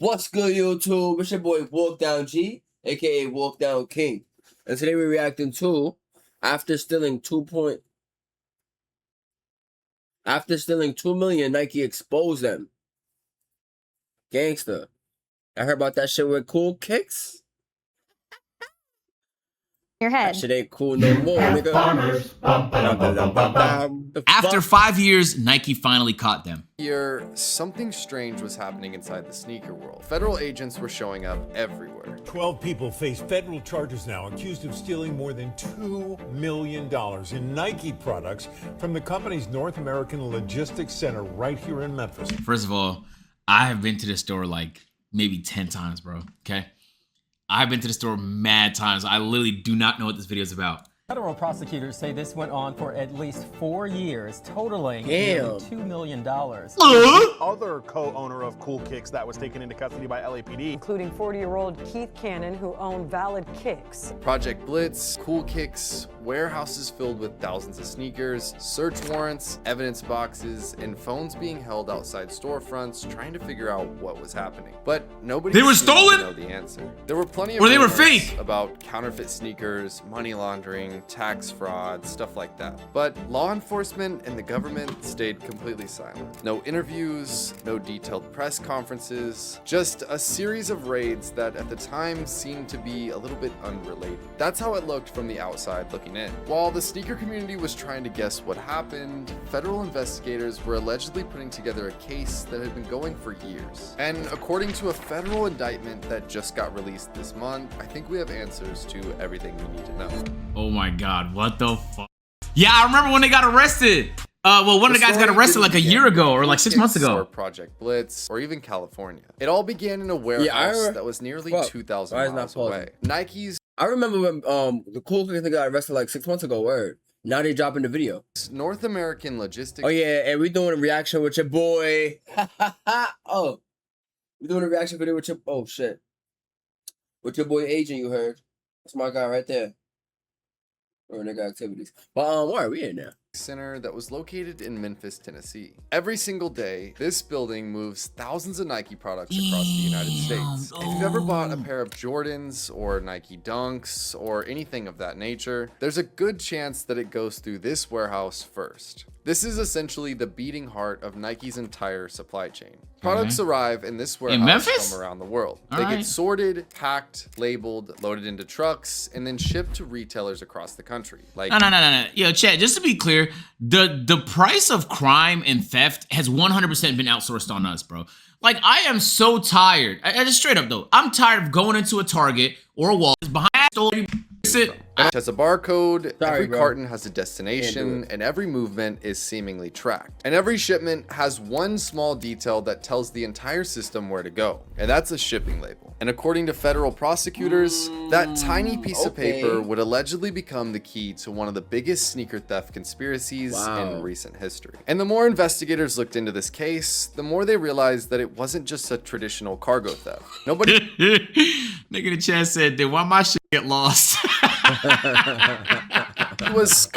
What's good, YouTube? It's your boy Walk Down G, aka Walk Down King, and today we're reacting to after stealing 2 million, Nike exposed them. Gangster. I heard about that shit with Cool Kicks. Your head. That shit ain't cool no more, nigga. After 5 years, Nike finally caught them. Here, something strange was happening inside the sneaker world. Federal agents were showing up everywhere. 12 people face federal charges now, accused of stealing more than $2 million in Nike products from the company's North American Logistics Center right here in Memphis. First of all, I have been to this store like maybe 10 times, bro, okay? I've been to the store mad times. I literally do not know what this video is about. Federal prosecutors say this went on for at least 4 years, totaling Damn. nearly $2 million. Other co-owner of Cool Kicks that was taken into custody by LAPD, including 40-year-old Keith Cannon, who owned Valid Kicks. Project Blitz, Cool Kicks, warehouses filled with thousands of sneakers, search warrants, evidence boxes, and phones being held outside storefronts trying to figure out what was happening. But nobody They were seemed to stolen? know the answer. There were plenty of Or they were rumors fake. about counterfeit sneakers, money laundering, tax fraud, stuff like that. But law enforcement and the government stayed completely silent. No interviews, no detailed press conferences, just a series of raids that at the time seemed to be a little bit unrelated. That's how it looked from the outside looking in. While the sneaker community was trying to guess what happened, federal investigators were allegedly putting together a case that had been going for years. And according to a federal indictment that just got released this month, I think we have answers to everything we need to know. Oh my God, what the fuck? Yeah, I remember when they got arrested. Well, one of the guys got arrested like a year ago or like 6 months ago. Or Project Blitz, or even California. It all began in a warehouse that was nearly 2,000 miles away. Nike's. I remember when the Cool Kicks got arrested like 6 months ago. Word. Now they dropping the video. North American Logistics. Oh yeah, and we doing a reaction with your boy. Oh, we doing a reaction video with your with your boy Agent. You heard? That's my guy right there. Or nigga activities. But why are we in now? Center that was located in Memphis, Tennessee. Every single day, this building moves thousands of Nike products across the United States. If you've ever bought a pair of Jordans or Nike Dunks or anything of that nature, there's a good chance that it goes through this warehouse first. This is essentially the beating heart of Nike's entire supply chain. Products arrive in this warehouse from around the world. They get sorted, packed, labeled, loaded into trucks, and then shipped to retailers across the country. Like No. Yo, chat, just to be clear, the price of crime and theft has 100% been outsourced on us, bro. Like, I am so tired. I just straight up though, I'm tired of going into a Target or a Walmart behind that store. It has a barcode, every carton has a destination, and every movement is seemingly tracked. And every shipment has one small detail that tells the entire system where to go, and that's a shipping label. And according to federal prosecutors, that tiny piece of paper would allegedly become the key to one of the biggest sneaker theft conspiracies in recent history. And the more investigators looked into this case, the more they realized that it wasn't just a traditional cargo theft. Nobody Nigga in the chat said, then why my shit get lost? It was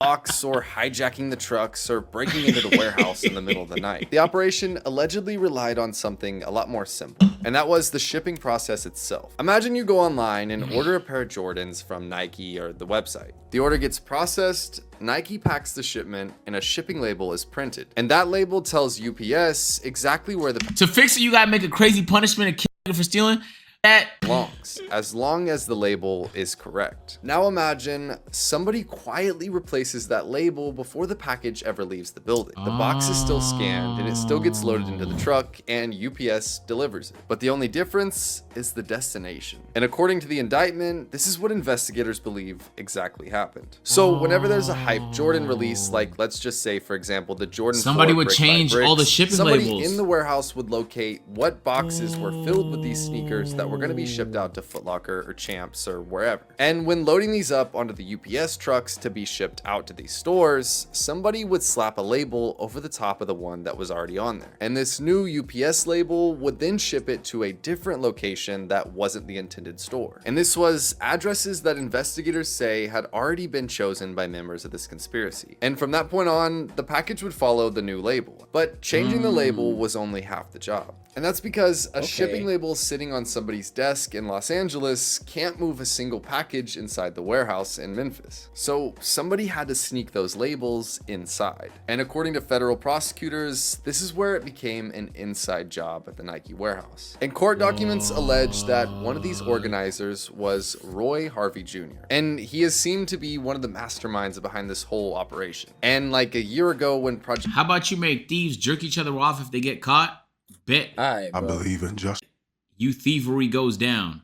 box or hijacking the trucks or breaking into the warehouse in the middle of the night. The operation allegedly relied on something a lot more simple, and that was the shipping process itself. Imagine you go online and order a pair of Jordans from Nike or the website. The order gets processed, Nike packs the shipment, and a shipping label is printed. And that label tells UPS exactly where the To fix it, you gotta make a crazy punishment and kill for stealing. That belongs, as long as the label is correct. Now imagine somebody quietly replaces that label before the package ever leaves the building. The box is still scanned and it still gets loaded into the truck and UPS delivers it. But the only difference is the destination. And according to the indictment, this is what investigators believe exactly happened. So whenever there's a hype Jordan release, like let's just say for example the Jordan 4 somebody would brick by change bricks, all the shipping somebody labels. in the warehouse would locate what boxes were filled with these sneakers that were going to be shipped out to Foot Locker or Champs or wherever. And when loading these up onto the UPS trucks to be shipped out to these stores, somebody would slap a label over the top of the one that was already on there. And this new UPS label would then ship it to a different location that wasn't the intended store. And this was addresses that investigators say had already been chosen by members of this conspiracy. And from that point on, the package would follow the new label. But changing the label was only half the job. And that's because a Okay. shipping label sitting on somebody's desk in Los Angeles can't move a single package inside the warehouse in Memphis. So somebody had to sneak those labels inside. And according to federal prosecutors, this is where it became an inside job at the Nike warehouse. And court documents allege that one of these organizers was Roy Harvey Jr. And he is seen to be one of the masterminds behind this whole operation. And like a year ago when Project How about you make thieves jerk each other off if they get caught? Bet Alright, I bro. believe in justice. you thievery goes down.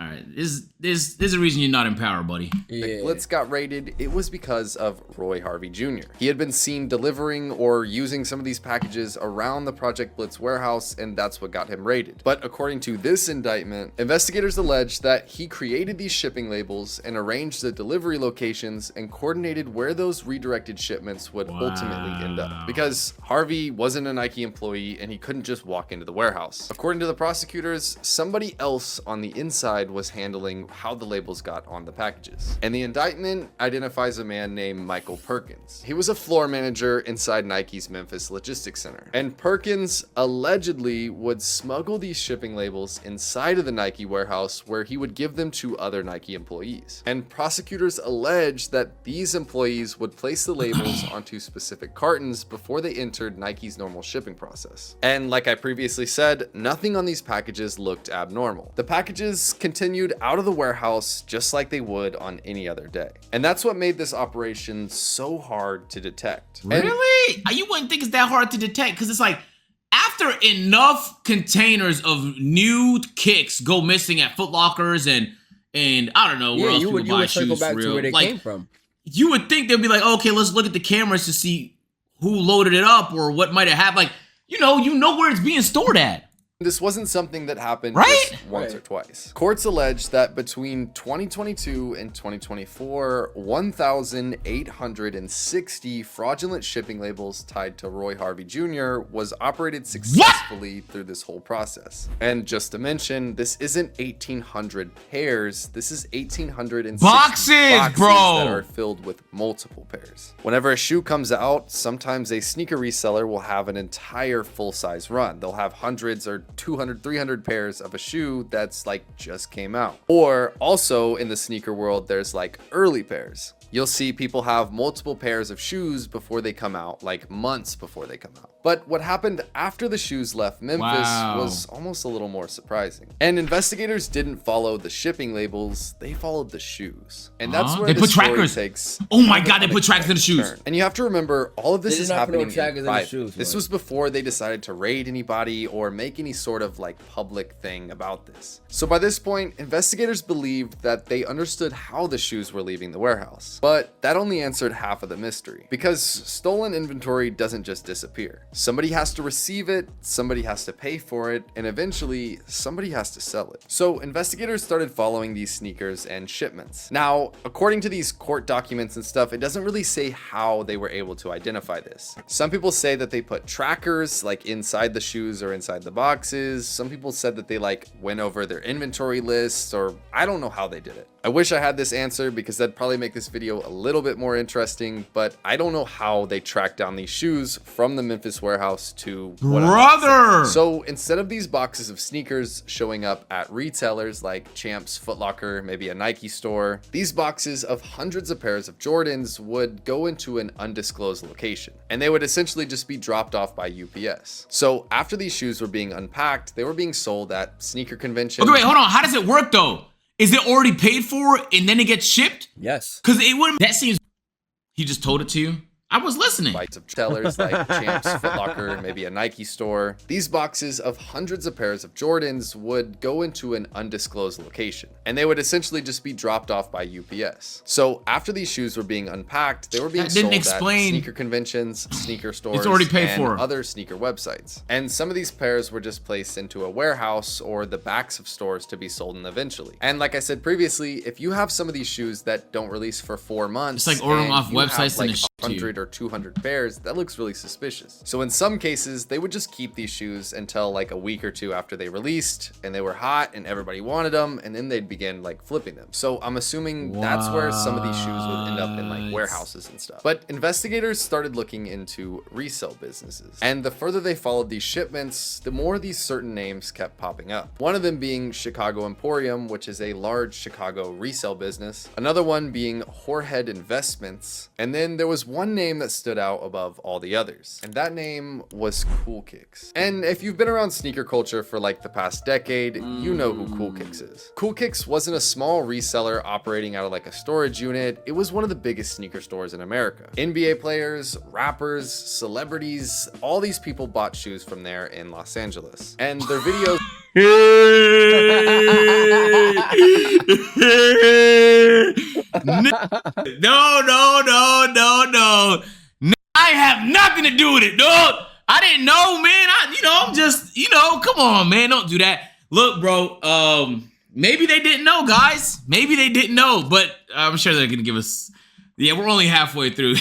All right, there's a reason you're not in power, buddy. Yeah. Blitz got raided, it was because of Roy Harvey Jr. He had been seen delivering or using some of these packages around the Project Blitz warehouse, and that's what got him raided. But according to this indictment, investigators allege that he created these shipping labels and arranged the delivery locations and coordinated where those redirected shipments would ultimately end up. Because Harvey wasn't a Nike employee and he couldn't just walk into the warehouse. According to the prosecutors, somebody else on the inside was handling how the labels got on the packages. And the indictment identifies a man named Michael Perkins. He was a floor manager inside Nike's Memphis Logistics Center. And Perkins allegedly would smuggle these shipping labels inside of the Nike warehouse where he would give them to other Nike employees. And prosecutors allege that these employees would place the labels onto specific cartons before they entered Nike's normal shipping process. And like I previously said, nothing on these packages looked abnormal. The packages continued out of the warehouse just like they would on any other day. And that's what made this operation so hard to detect. And Really? You wouldn't think it's that hard to detect because it's like after enough containers of new kicks go missing at Foot Lockers and I don't know where Yeah, else you people would buy circle shoes back for to real. where they Like came from. you would think they'd be like, okay, let's look at the cameras to see who loaded it up or what might have happened. Like you know where it's being stored at. this wasn't something that happened Right? just once or Right. twice. Courts allege that between 2022 and 2024, 1,860 fraudulent shipping labels tied to Roy Harvey Jr. was operated successfully through this whole process. And just to mention, this isn't 1,800 pairs, this is 1,860 Boxes, bro! that are filled with multiple pairs. Whenever a shoe comes out, sometimes a sneaker reseller will have an entire full-size run. They'll have hundreds or 200, 300 pairs of a shoe that's like just came out. Or also in the sneaker world, there's like early pairs. You'll see people have multiple pairs of shoes before they come out, like months before they come out. But what happened after the shoes left Memphis was almost a little more surprising. And investigators didn't follow the shipping labels, they followed the shoes. And that's where They the put story trackers. takes Oh my God, they put trackers in the shoes. turn. And you have to remember, all of this They is did not put no happening trackers in in the private. shoes, This man. was before they decided to raid anybody or make any sort of like public thing about this. So by this point, investigators believed that they understood how the shoes were leaving the warehouse. But that only answered half of the mystery, because stolen inventory doesn't just disappear. Somebody has to receive it, somebody has to pay for it, and eventually somebody has to sell it. So investigators started following these sneakers and shipments. Now, according to these court documents and stuff, it doesn't really say how they were able to identify this. Some people say that they put trackers like inside the shoes or inside the boxes. Some people said that they like went over their inventory lists, or I don't know how they did it. I wish I had this answer because that'd probably make this video a little bit more interesting, but I don't know how they tracked down these shoes from the Memphis warehouse to what I'm about to say. Brother! So instead of these boxes of sneakers showing up at retailers like Champs, Foot Locker, maybe a Nike store, these boxes of hundreds of pairs of Jordans would go into an undisclosed location, and they would essentially just be dropped off by UPS. So after these shoes were being unpacked, they were being sold at sneaker conventions. Okay, wait, hold on. How does it work though? Is it already paid for and then it gets shipped? Yes. Because it wouldn't. That seems. He just told it to you. I was listening. Bites of sellers like Champs, Foot Locker, maybe a Nike store. These boxes of hundreds of pairs of Jordans would go into an undisclosed location, and they would essentially just be dropped off by UPS. So after these shoes were being unpacked, they were being That didn't sold explain- at sneaker conventions, sneaker stores, already paid and for. other sneaker websites. And some of these pairs were just placed into a warehouse or the backs of stores to be sold in eventually. And like I said previously, if you have some of these shoes that don't release for 4 months, It's like ordering and off you have, websites and like, the 100 or 200 pairs, that looks really suspicious. So in some cases, they would just keep these shoes until like a week or two after they released and they were hot and everybody wanted them, and then they'd begin like flipping them. So I'm assuming that's where some of these shoes would end up in like warehouses and stuff. But investigators started looking into resale businesses, and the further they followed these shipments, the more these certain names kept popping up. One of them being Chicago Emporium, which is a large Chicago resale business. Another one being Whorehead Investments. And then there was one name that stood out above all the others, and that name was Cool Kicks. And if you've been around sneaker culture for like the past decade, you know who Cool Kicks is. Cool Kicks wasn't a small reseller operating out of like a storage unit. It was one of the biggest sneaker stores in America. NBA players, rappers, celebrities, all these people bought shoes from there in Los Angeles. And their videos No. I have nothing to do with it, dog. I didn't know, man. I'm just, come on, man. Don't do that. Look, bro, maybe they didn't know, guys. Maybe they didn't know, but I'm sure they're going to give us, we're only halfway through.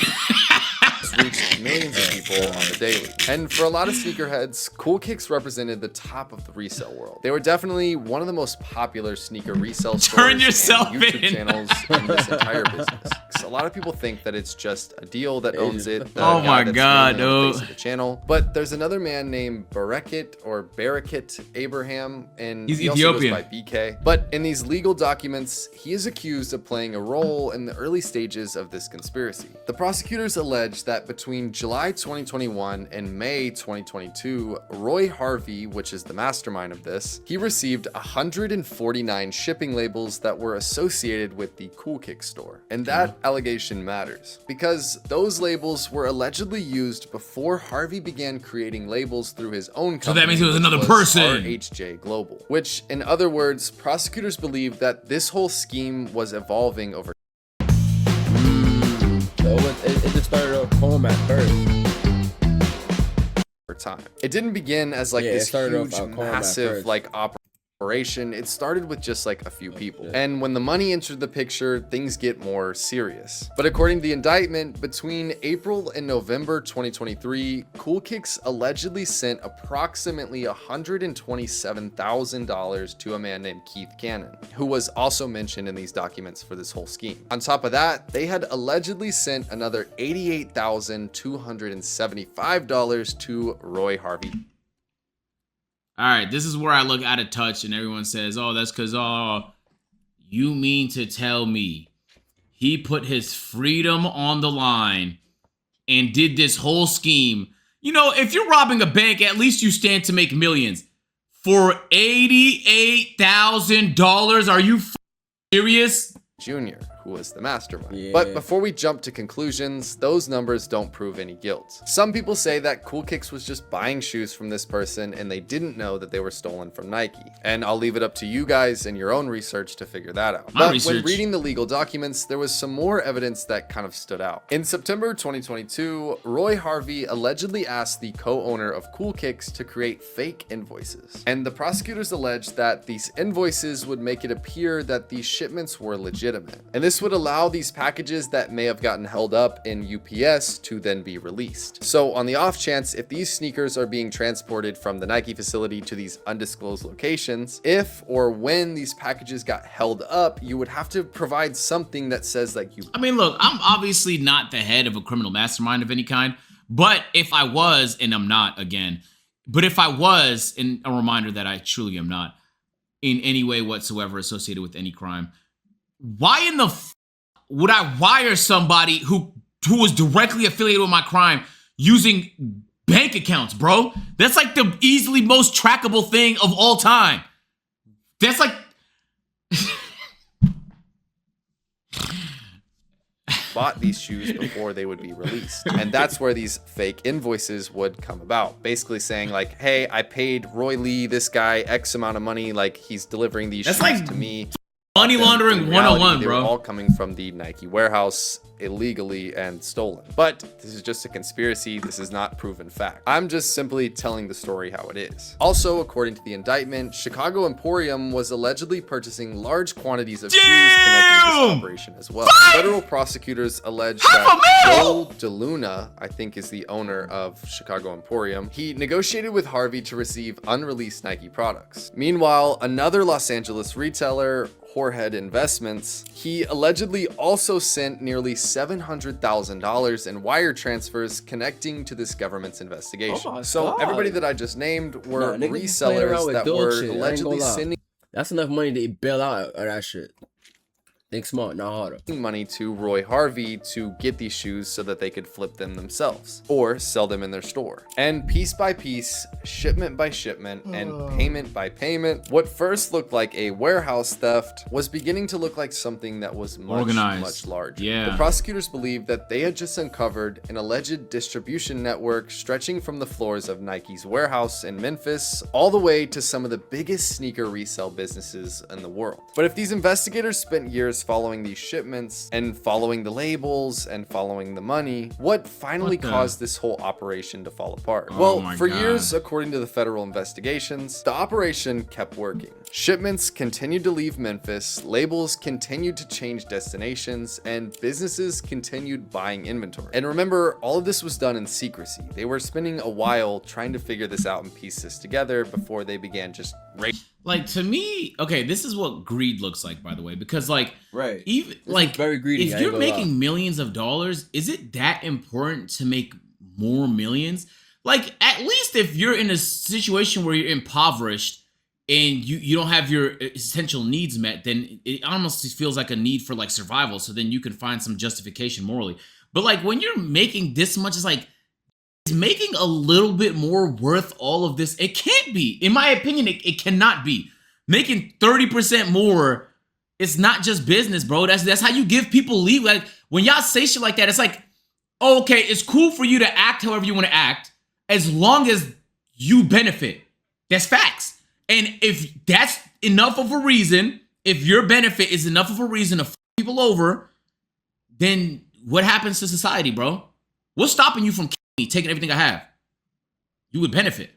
reached millions of people on the daily. And for a lot of sneakerheads, Cool Kicks represented the top of the resale world. They were definitely one of the most popular sneaker resale stores and YouTube channels in this entire business. A lot of people think that it's just a deal that owns it. Oh my God, dude. The channel. But there's another man named Barakat Abraham, and he's he Ethiopian. also goes by BK. But in these legal documents, he is accused of playing a role in the early stages of this conspiracy. The prosecutors allege that between July 2021 and May 2022, Roy Harvey, which is the mastermind of this, he received 149 shipping labels that were associated with the Cool Kick store. And that allegation matters because those labels were allegedly used before Harvey began creating labels through his own company. So that means it was another person. RHJ Global, which in other words, prosecutors believe that this whole scheme was evolving over It just started off home at first. time. It didn't begin as like this huge, massive like operation. It started with just like a few people. And when the money entered the picture, things get more serious. But according to the indictment, between April and November 2023, Cool Kicks allegedly sent approximately $127,000 to a man named Keith Cannon, who was also mentioned in these documents for this whole scheme. On top of that, they had allegedly sent another $88,275 to Roy Harvey. All right, this is where I look out of touch and everyone says, oh, that's because, you mean to tell me he put his freedom on the line and did this whole scheme? You know, if you're robbing a bank, at least you stand to make millions. For $88,000, are you serious? Jr., who was the mastermind. But before we jump to conclusions, those numbers don't prove any guilt. Some people say that Cool Kicks was just buying shoes from this person and they didn't know that they were stolen from Nike. And I'll leave it up to you guys and your own research to figure that out. But when reading the legal documents, there was some more evidence that kind of stood out. In September 2022, Roy Harvey allegedly asked the co-owner of Cool Kicks to create fake invoices. And the prosecutors alleged that these invoices would make it appear that these shipments were legitimate. And this would allow these packages that may have gotten held up in UPS to then be released. So on the off chance, if these sneakers are being transported from the Nike facility to these undisclosed locations, if or when these packages got held up, you would have to provide something that says like you... I mean, look, I'm obviously not the head of a criminal mastermind of any kind, but if I was, and I'm not again, but if I was, and a reminder that I truly am not in any way whatsoever associated with any crime, why in the would I wire somebody who was directly affiliated with my crime using bank accounts, bro? That's like the easily most trackable thing of all time. That's like... bought these shoes before they would be released. And that's where these fake invoices would come about. Basically saying like, hey, I paid Roy Lee, this guy, X amount of money, like he's delivering these shoes to me. Money laundering 101, they bro. were all coming from the Nike warehouse illegally and stolen. But this is just a conspiracy. This is not proven fact. I'm just simply telling the story how it is. Also, according to the indictment, Chicago Emporium was allegedly purchasing large quantities of shoes connected Damn! operation as well. Federal prosecutors allege that Joel DeLuna, I think is the owner of Chicago Emporium, he negotiated with Harvey to receive unreleased Nike products. Meanwhile, another Los Angeles retailer, Whorehead Investments, he allegedly also sent nearly $700,000 in wire transfers connecting to this government's investigation. Oh my So God. everybody that I just named were Nah, niggas just playing around resellers with that dope were shit, I ain't allegedly gonna lie. sending That's enough money to bail out of that shit. Think smart, not harder. money to Roy Harvey to get these shoes so that they could flip them themselves or sell them in their store. And piece by piece, shipment by shipment, and payment by payment, what first looked like a warehouse theft was beginning to look like something that was much, Organized. much larger. Yeah. The prosecutors believed that they had just uncovered an alleged distribution network stretching from the floors of Nike's warehouse in Memphis all the way to some of the biggest sneaker resale businesses in the world. But if these investigators spent years following these shipments and following the labels and following the money, what finally What the- caused this whole operation to fall apart? Oh Well, my for God. years, according to the federal investigations, the operation kept working. Shipments continued to leave Memphis, labels continued to change destinations, and businesses continued buying inventory. And remember, all of this was done in secrecy. They were spending a while trying to figure this out and piece this together before they began just Like, to me, okay, this is what greed looks like, by the way, because like, Right. even is like, very greedy, I if ain't you're gonna lie. making millions of dollars, is it that important to make more millions? Like, at least if you're in a situation where you're impoverished and you don't have your essential needs met, then it almost feels like a need for like survival. So then you can find some justification morally. But like, when you're making this much, it's like, is making a little bit more worth all of this? It can't be. In my opinion, it cannot be. Making 30% more, it's not just business, bro. That's how you give people leave. Like, when y'all say shit like that, it's like, oh, okay, it's cool for you to act however you want to act, as long as you benefit. That's facts. And if that's enough of a reason, if your benefit is enough of a reason to f people over, then what happens to society, bro? What's stopping you from taking everything I have? You would benefit.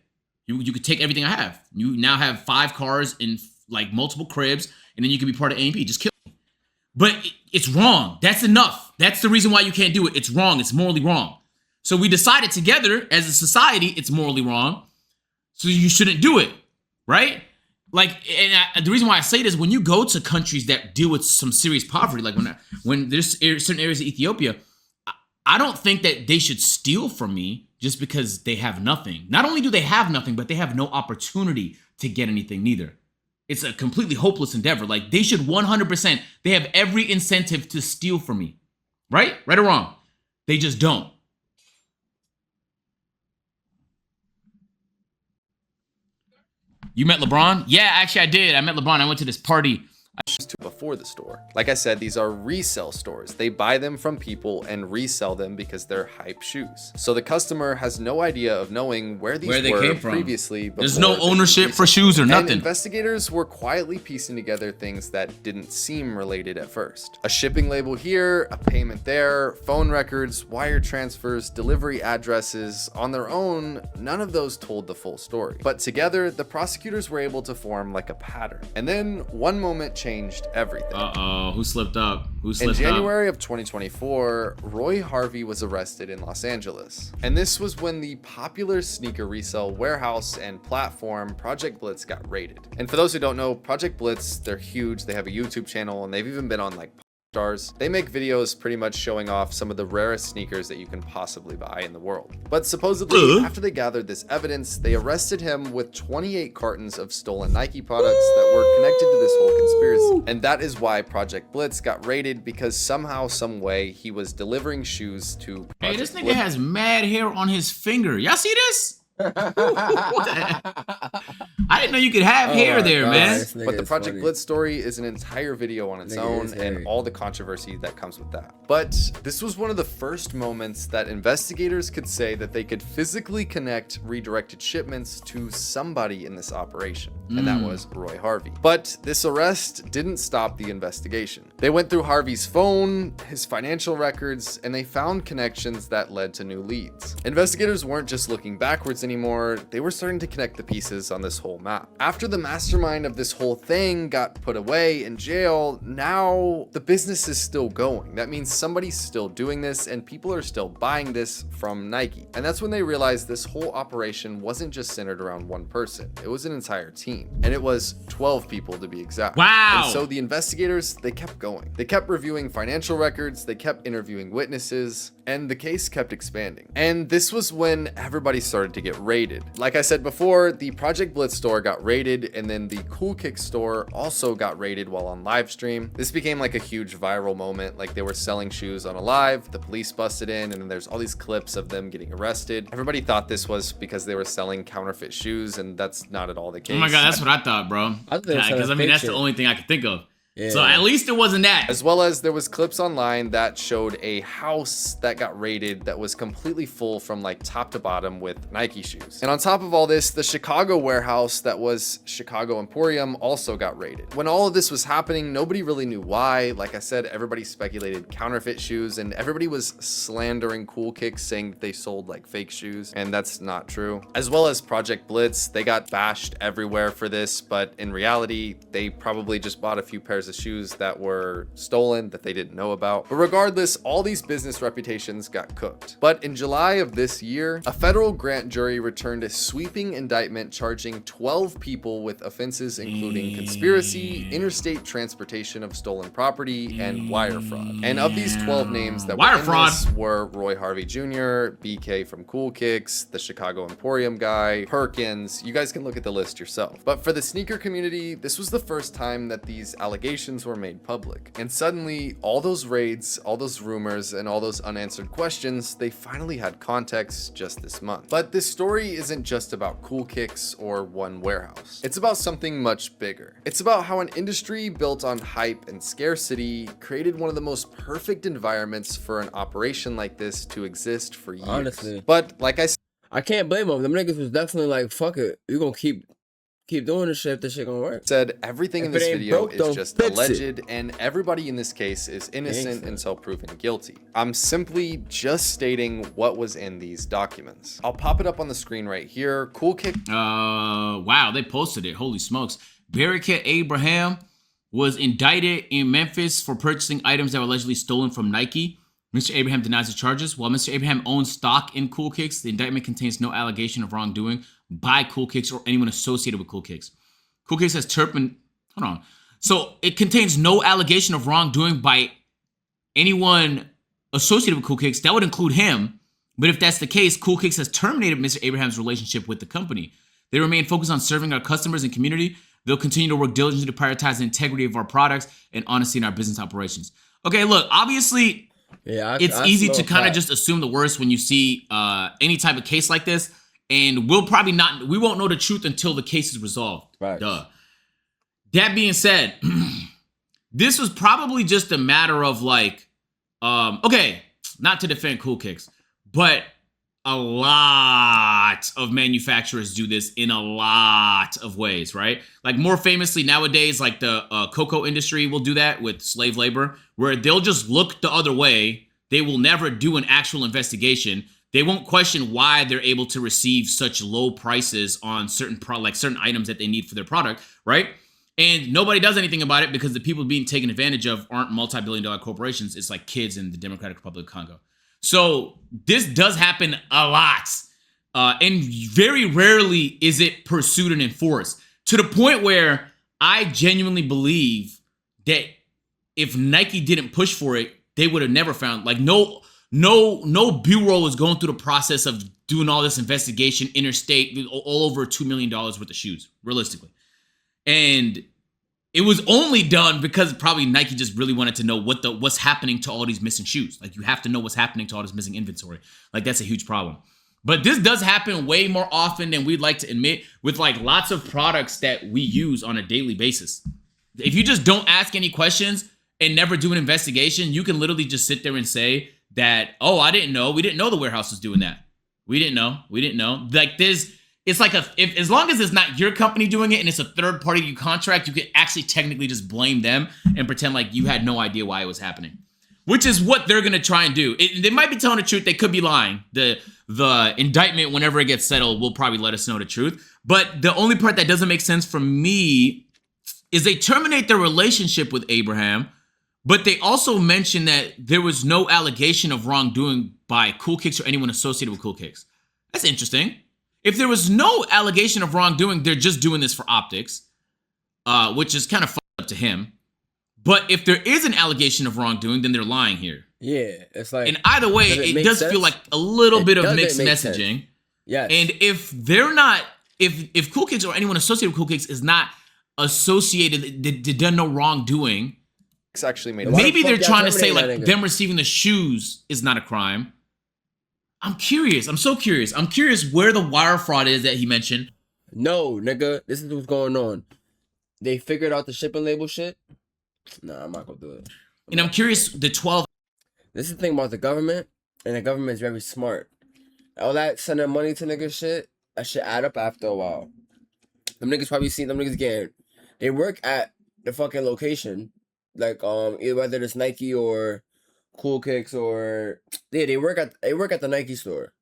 You could take everything I have. You now have 5 cars in like multiple cribs, and then you can be part of A&P. Just kill me. But it's wrong. That's enough. That's the reason why you can't do it. It's wrong. It's morally wrong. So we decided together as a society it's morally wrong. So you shouldn't do it, right? Like, and the reason why I say this, when you go to countries that deal with some serious poverty, like when there's certain areas of Ethiopia, I don't think that they should steal from me just because they have nothing. Not only do they have nothing, but they have no opportunity to get anything neither. It's a completely hopeless endeavor. Like, they should 100%, they have every incentive to steal from me. Right? Right or wrong? They just don't. You met LeBron? Yeah, actually I did. I met LeBron. I went to this party. to before the store. Like I said, these are resale stores. They buy them from people and resell them because they're hype shoes. So the customer has no idea of knowing where these they were came from. previously. There's before no they ownership for resell. shoes or And nothing. investigators were quietly piecing together things that didn't seem related at first. A shipping label here, a payment there, phone records, wire transfers, delivery addresses. On their own, none of those told the full story. But together, the prosecutors were able to form like a pattern. And then one moment changed everything. Uh-oh, who slipped up? Who In slipped up? January of 2024, Roy Harvey was arrested in Los Angeles. And this was when the popular sneaker resale warehouse and platform Project Blitz got raided. And for those who don't know, Project Blitz, they're huge. They have a YouTube channel and they've even been on like stars. They make videos pretty much showing off some of the rarest sneakers that you can possibly buy in the world. But supposedly, after they gathered this evidence, they arrested him with 28 cartons of stolen Nike products that were connected to this whole conspiracy. And that is why Project Blitz got raided, because somehow, some way, he was delivering shoes to Project Hey, this nigga Blitz. has mad hair on his finger. Y'all see this? What the- I didn't know you could have hair there, man. But the Project Blitz story is an entire video on its own, and all the controversy that comes with that. But this was one of the first moments that investigators could say that they could physically connect redirected shipments to somebody in this operation, and that was Roy Harvey. But this arrest didn't stop the investigation. They went through Harvey's phone, his financial records, and they found connections that led to new leads. Investigators weren't just looking backwards shoes anymore, they were starting to connect the pieces on this whole map. After the mastermind of this whole thing got put away in jail, now the business is still going. That means somebody's still doing this and people are still buying this from Nike. And that's when they realized this whole operation wasn't just centered around one person. It was an entire team. And it was 12 people to be exact. Wow. And so the investigators, they kept going. They kept reviewing financial records, they kept interviewing witnesses, and the case kept expanding. And this was when everybody started to get raided. Like I said before, the Project Blitz store got raided, and then the Cool Kicks store also got raided while on live stream. This became like a huge viral moment. Like they were selling shoes on a live, the police busted in, and then there's all these clips of them getting arrested. Everybody thought this was because they were selling counterfeit shoes, and that's not at all the case. Oh my God, that's what I thought, bro. Because I mean, that's the only thing I could think of. Yeah. So at least it wasn't that. As well as there was clips online that showed a house that got raided that was completely full from like top to bottom with Nike shoes. And on top of all this, the Chicago warehouse that was Chicago Emporium also got raided. When all of this was happening, nobody really knew why. Like I said, everybody speculated counterfeit shoes and everybody was slandering Cool Kicks, saying that they sold like fake shoes, and that's not true. As well as Project Blitz, they got bashed everywhere for this, but in reality, they probably just bought a few pairs of shoes that were stolen that they didn't know about. But regardless, all these business reputations got cooked. But in July of this year, a federal grand jury returned a sweeping indictment charging 12 people with offenses including conspiracy, interstate transportation of stolen property, and wire fraud. And of these 12 names that Wire were in fraud. this were Roy Harvey Jr., BK from Cool Kicks, the Chicago Emporium guy, Perkins. You guys can look at the list yourself. But for the sneaker community, this was the first time that these allegations were made public. And suddenly, all those raids, all those rumors, and all those unanswered questions, they finally had context just this month. But this story isn't just about Cool Kicks or one warehouse. It's about something much bigger. It's about how an industry built on hype and scarcity created one of the most perfect environments for an operation like this to exist for years. Honestly. But like I said, I can't blame them. Them niggas was definitely like, fuck it. You gonna keep doing this shit if this shit gonna work. everything in If it this ain't video broke, is don't just fix it. alleged, and everybody in this case is innocent Gangsta. until proven guilty. I'm simply just stating what was in these documents. I'll pop it up on the screen right here. Cool Kick Wow, they posted it. Holy smokes. Barricade Abraham was indicted in Memphis for purchasing items that were allegedly stolen from Nike. Mr. Abraham denies the charges. While Mr. Abraham owns stock in Cool Kicks, the indictment contains no allegation of wrongdoing by Cool Kicks or anyone associated with Cool Kicks. Cool Kicks has hold on. So it contains no allegation of wrongdoing by anyone associated with Cool Kicks. That would include him. But if that's the case, Cool Kicks has terminated Mr. Abraham's relationship with the company. They remain focused on serving our customers and community. They'll continue to work diligently to prioritize the integrity of our products and honesty in our business operations. Okay, look, obviously, Yeah, it's easy to smell kind of crack. just assume the worst when you see any type of case like this. And we won't know the truth until the case is resolved. Right. Duh. That being said, this was probably just a matter of like, okay, not to defend Cool Kicks, but a lot of manufacturers do this in a lot of ways, right? Like more famously nowadays, like the cocoa industry will do that with slave labor, where they'll just look the other way. They will never do an actual investigation. They won't question why they're able to receive such low prices on certain certain items that they need for their product, right? And nobody does anything about it because the people being taken advantage of aren't multi-billion-dollar corporations. It's like kids in the Democratic Republic of Congo. So this does happen a lot. And very rarely is it pursued and enforced. To the point where I genuinely believe that if Nike didn't push for it, they would have never found, like, no bureau is going through the process of doing all this investigation interstate, all over $2 million worth of shoes, realistically. And it was only done because probably Nike just really wanted to know what's happening to all these missing shoes. Like, you have to know what's happening to all this missing inventory. Like, that's a huge problem. But this does happen way more often than we'd like to admit with like lots of products that we use on a daily basis. If you just don't ask any questions and never do an investigation, you can literally just sit there and say that, oh, I didn't know. We didn't know the warehouse was doing that. We didn't know. Like, it's like as long as it's not your company doing it and it's a third party you contract, you can actually technically just blame them and pretend like you had no idea why it was happening. which is what they're gonna try and do. They might be telling the truth. They could be lying. The indictment, whenever it gets settled, will probably let us know the truth. But the only part that doesn't make sense for me is they terminate their relationship with Abraham, but they also mention that there was no allegation of wrongdoing by Cool Kicks or anyone associated with Cool Kicks. That's interesting. If there was no allegation of wrongdoing, they're just doing this for optics, which is kind of fucked up to him. But if there is an allegation of wrongdoing, then they're lying here. Yeah, it's like. And either way, it does feel like a little bit of mixed messaging. Yes. And if they're not, if Cool Kicks or anyone associated with Cool Kicks is not associated, they done no wrongdoing, It's actually made. maybe they're trying to say terminate like that nigga? them receiving the shoes is not a crime. I'm curious. I'm so curious. I'm curious where the wire fraud is that he mentioned. No, nigga, this is what's going on. They figured out the shipping label shit. Nah, I'm not gonna do it. And I'm curious the 12. This is the thing about the government, and the government is very smart. All that sending money to niggas shit, that shit add up after a while. Them niggas probably seen them niggas getting. They work at the fucking location, like either whether it's Nike or Cool Kicks or yeah, they work at the Nike store.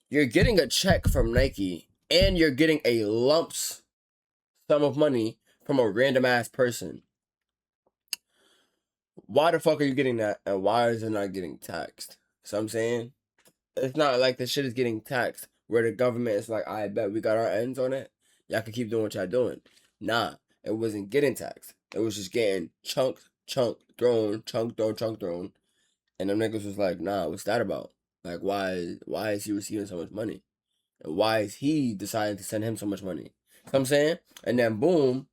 You're getting a check from Nike, and you're getting a lump sum of money from a random ass person. Why the fuck are you getting that, and why is it not getting taxed? So I'm saying, it's not like the shit is getting taxed where the government is like, I bet we got our ends on it. Y'all can keep doing what y'all doing. Nah, it wasn't getting taxed. It was just getting chunk thrown. And them niggas was like, nah, what's that about? Like, why is he receiving so much money? And why is he deciding to send him so much money? You know what I'm saying? And then boom,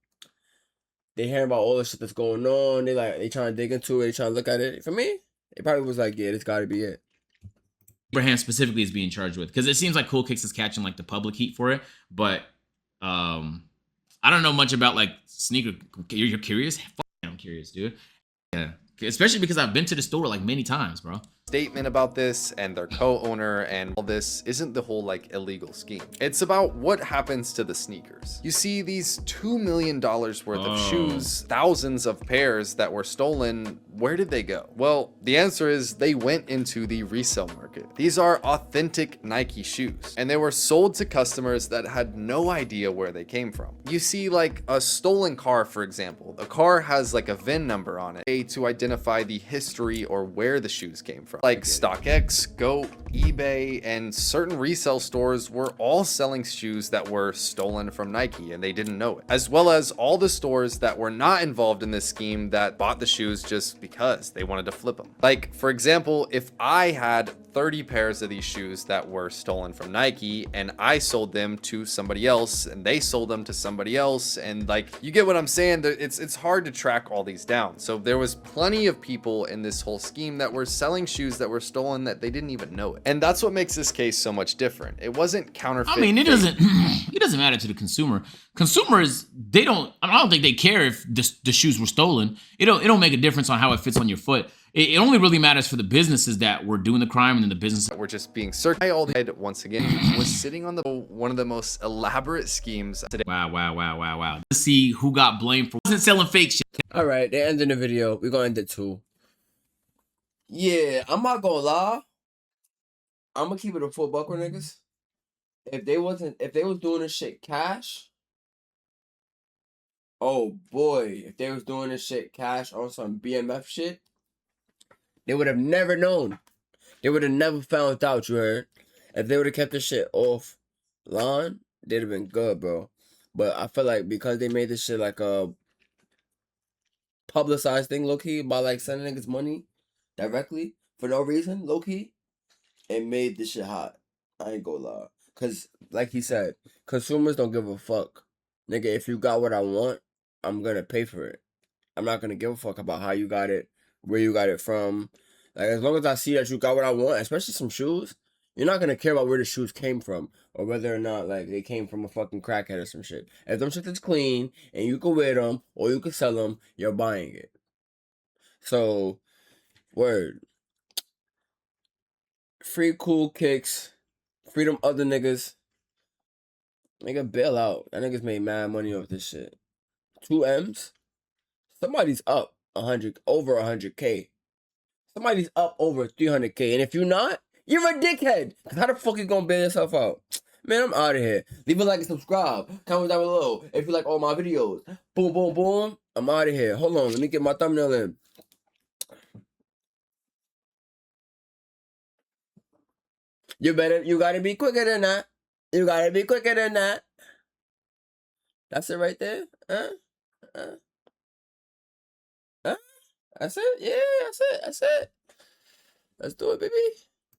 they hear about all the shit that's going on. They trying to dig into it. They trying to look at it. For me, it probably was like, yeah, this got to be it. Abraham specifically is being charged with, because it seems like Cool Kicks is catching like the public heat for it, but I don't know much about like sneaker. You're curious? Fuck, I'm curious, dude. Yeah, especially because I've been to the store like many times, bro. Statement about this and their co-owner and all this isn't the whole like illegal scheme. It's about what happens to the sneakers. You see these $2 million worth of shoes, thousands of pairs that were stolen. Where did they go? Well, the answer is they went into the resale market. These are authentic Nike shoes, and they were sold to customers that had no idea where they came from. You see like a stolen car, for example. The car has like a VIN number on it to identify the history or where the shoes came from. Like StockX, GOAT, eBay, and certain resale stores were all selling shoes that were stolen from Nike and they didn't know it. As well as all the stores that were not involved in this scheme that bought the shoes just because they wanted to flip them. Like, for example, if I had 30 pairs of these shoes that were stolen from Nike and I sold them to somebody else and they sold them to somebody else, and like, you get what I'm saying? It's hard to track all these down. So there was plenty of people in this whole scheme that were selling shoes that were stolen that they didn't even know it. And that's what makes this case so much different. It wasn't counterfeit. I mean, it doesn't matter to the consumer. Consumers, I don't think they care if the shoes were stolen. It don't make a difference on how it fits on your foot. It only really matters for the businesses that were doing the crime and then the businesses that were just being searched. I all once again was sitting on one of the most elaborate schemes today. Wow. Let's see who got blamed for wasn't selling fake shit. All right, they're ending the video. We're gonna end it too. Yeah, I'm not gonna lie. I'm gonna keep it a full buck with niggas. If they was doing this shit cash, oh boy, if they was doing this shit cash on some BMF shit, they would have never known. They would have never found out, you heard? If they would have kept this shit off line, they'd have been good, bro. But I feel like because they made this shit like a publicized thing, low-key, by like sending niggas money directly for no reason, low-key, it made this shit hot. I ain't gonna lie. Cause like he said, consumers don't give a fuck. Nigga, if you got what I want, I'm gonna pay for it. I'm not gonna give a fuck about how you got it, where you got it from. Like, as long as I see that you got what I want, especially some shoes, you're not gonna care about where the shoes came from or whether or not like they came from a fucking crackhead or some shit. If them shit is clean and you can wear them or you can sell them, you're buying it. So, word. Free Cool Kicks. Free them other niggas. Nigga, bail out. That niggas made mad money off this shit. 2 M's? Somebody's up over 100K. Somebody's up over 300K. And if you're not, you're a dickhead. 'Cause how the fuck you gonna bail yourself out? Man, I'm out of here. Leave a like and subscribe. Comment down below if you like all my videos. Boom, boom, boom. I'm out of here. Hold on. Let me get my thumbnail in. You gotta be quicker than that. You gotta be quicker than that. That's it right there. That's it. Yeah, that's it. Let's do it, baby.